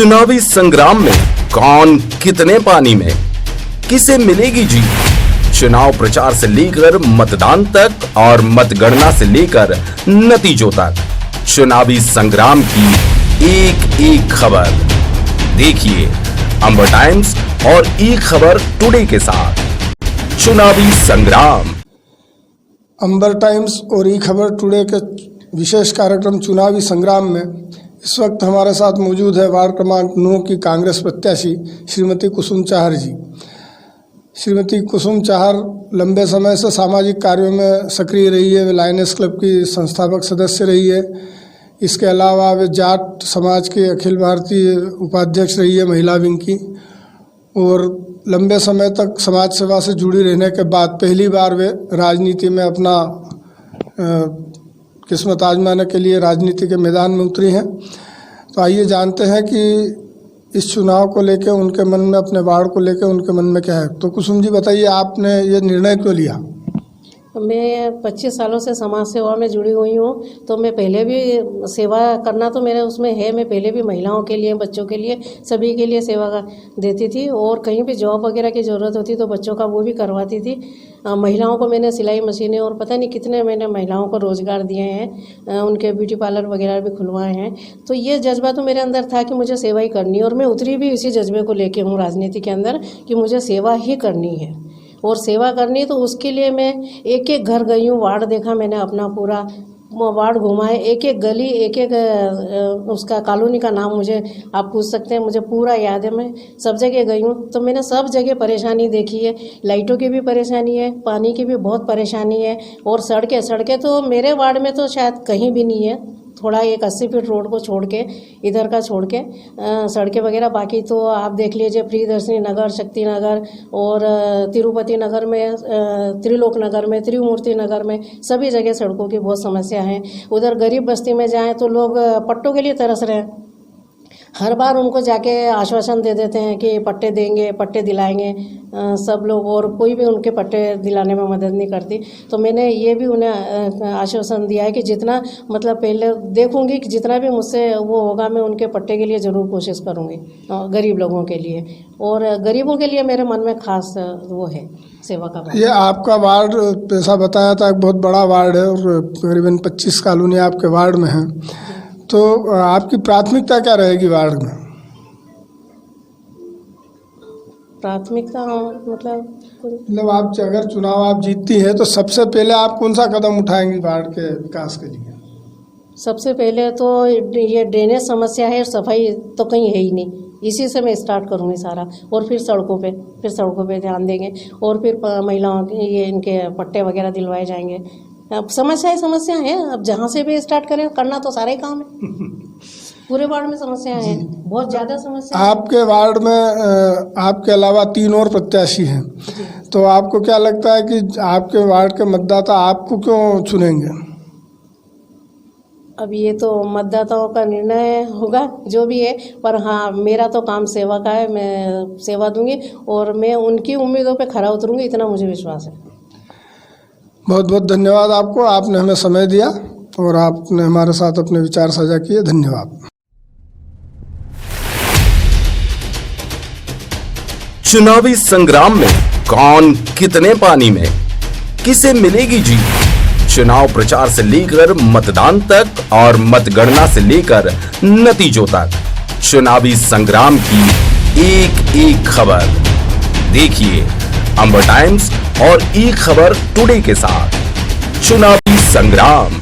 चुनावी संग्राम में कौन कितने पानी में, किसे मिलेगी जीत। चुनाव प्रचार से लेकर मतदान तक और मतगणना से लेकर नतीजों तक चुनावी संग्राम की एक एक खबर देखिए अंबर टाइम्स और ई खबर टुडे के साथ। चुनावी संग्राम। अंबर टाइम्स और ई खबर टुडे के विशेष कार्यक्रम चुनावी संग्राम में इस वक्त हमारे साथ मौजूद है वार्ड क्रमांक 9 की कांग्रेस प्रत्याशी श्रीमती कुसुम चाहर जी। श्रीमती कुसुम चाहर लंबे समय से सामाजिक कार्यों में सक्रिय रही है। वे लायनेस क्लब की संस्थापक सदस्य रही है। इसके अलावा वे जाट समाज के अखिल भारतीय उपाध्यक्ष रही है महिला विंग की, और लंबे समय तक समाज सेवा से जुड़ी रहने के बाद पहली बार वे राजनीति में अपना किस्मत आजमाने के लिए राजनीति के मैदान में उतरी हैं। तो आइए जानते हैं कि इस चुनाव को लेकर उनके मन में, अपने वार्ड को लेकर उनके मन में क्या है। तो कुसुम जी बताइए, आपने ये निर्णय क्यों लिया? मैं 25 सालों से समाज सेवा में जुड़ी हुई हूँ, तो मैं पहले भी सेवा करना तो मेरे उसमें है। मैं पहले भी महिलाओं के लिए, बच्चों के लिए, सभी के लिए सेवा देती थी, और कहीं भी जॉब वगैरह की ज़रूरत होती तो बच्चों का वो भी करवाती थी। महिलाओं को मैंने सिलाई मशीनें और पता नहीं कितने मैंने महिलाओं को रोज़गार दिए हैं, उनके ब्यूटी पार्लर वगैरह भी खुलवाए हैं। तो ये जज्बा तो मेरे अंदर था कि मुझे सेवा ही करनी है, और मैं उतरी भी इसी जज्बे को लेके हूँ राजनीति के अंदर कि मुझे सेवा ही करनी है। और सेवा करनी तो उसके लिए मैं एक एक घर गई हूँ, वार्ड देखा मैंने, अपना पूरा वार्ड घुमा है, एक एक गली, एक एक उसका कॉलोनी का नाम मुझे आप पूछ सकते हैं, मुझे पूरा याद है। मैं सब जगह गई हूँ, तो मैंने सब जगह परेशानी देखी है। लाइटों की भी परेशानी है, पानी की भी बहुत परेशानी है, और सड़कें तो मेरे वार्ड में तो शायद कहीं भी नहीं है। थोड़ा एक 80 फीट रोड को छोड़ के, इधर का छोड़ के सड़कें वगैरह, बाकी तो आप देख लीजिए प्रियदर्शनी नगर, शक्ति नगर और तिरुपति नगर में, त्रिलोक नगर में, त्रिमूर्ति नगर में, सभी जगह सड़कों की बहुत समस्या है। उधर गरीब बस्ती में जाएं तो लोग पट्टों के लिए तरस रहे हैं। हर बार उनको जाके आश्वासन दे देते हैं कि पट्टे देंगे, पट्टे दिलाएंगे सब लोग, और कोई भी उनके पट्टे दिलाने में मदद नहीं करती। तो मैंने ये भी उन्हें आश्वासन दिया है कि जितना मतलब पहले देखूंगी कि जितना भी मुझसे वो होगा, मैं उनके पट्टे के लिए ज़रूर कोशिश करूंगी, गरीब लोगों के लिए। और गरीबों के लिए मेरे मन में खास वो है सेवा का। ये आपका वार्ड पैसा बताया था, एक बहुत बड़ा वार्ड है और करीबन 25 कॉलोनी आपके वार्ड में है। तो आपकी प्राथमिकता क्या रहेगी वार्ड में? प्राथमिकता मतलब आप अगर चुनाव आप जीतती हैं तो सबसे पहले आप कौन सा कदम उठाएंगी वार्ड के विकास के लिए? सबसे पहले तो ये ड्रेनेज समस्या है, सफाई तो कहीं है ही नहीं, इसी से मैं स्टार्ट करूँगी सारा। और फिर सड़कों पे ध्यान देंगे, और फिर महिलाओं के ये इनके पट्टे वगैरह दिलवाए जाएंगे। अब समस्या है, अब जहाँ से भी स्टार्ट करें, करना तो सारे काम है। पूरे वार्ड में समस्या है, बहुत ज़्यादा समस्या। आपके वार्ड में आपके अलावा 3 और प्रत्याशी हैं, तो आपको क्या लगता है कि आपके वार्ड के मतदाता आपको क्यों चुनेंगे? अब ये तो मतदाताओं का निर्णय होगा जो भी है, पर हाँ, मेरा तो काम सेवा का है। मैं सेवा दूंगी और मैं उनकी उम्मीदों पे खरा उतरूंगी, इतना मुझे विश्वास है। बहुत बहुत धन्यवाद आपको, आपने हमें समय दिया और आपने हमारे साथ अपने विचार साझा किए। धन्यवाद। चुनावी संग्राम में कौन कितने पानी में, किसे मिलेगी जीत। चुनाव प्रचार से लेकर मतदान तक और मतगणना से लेकर नतीजों तक चुनावी संग्राम की एक एक खबर देखिए अंबर टाइम्स और ई खबर टुडे के साथ। चुनावी संग्राम।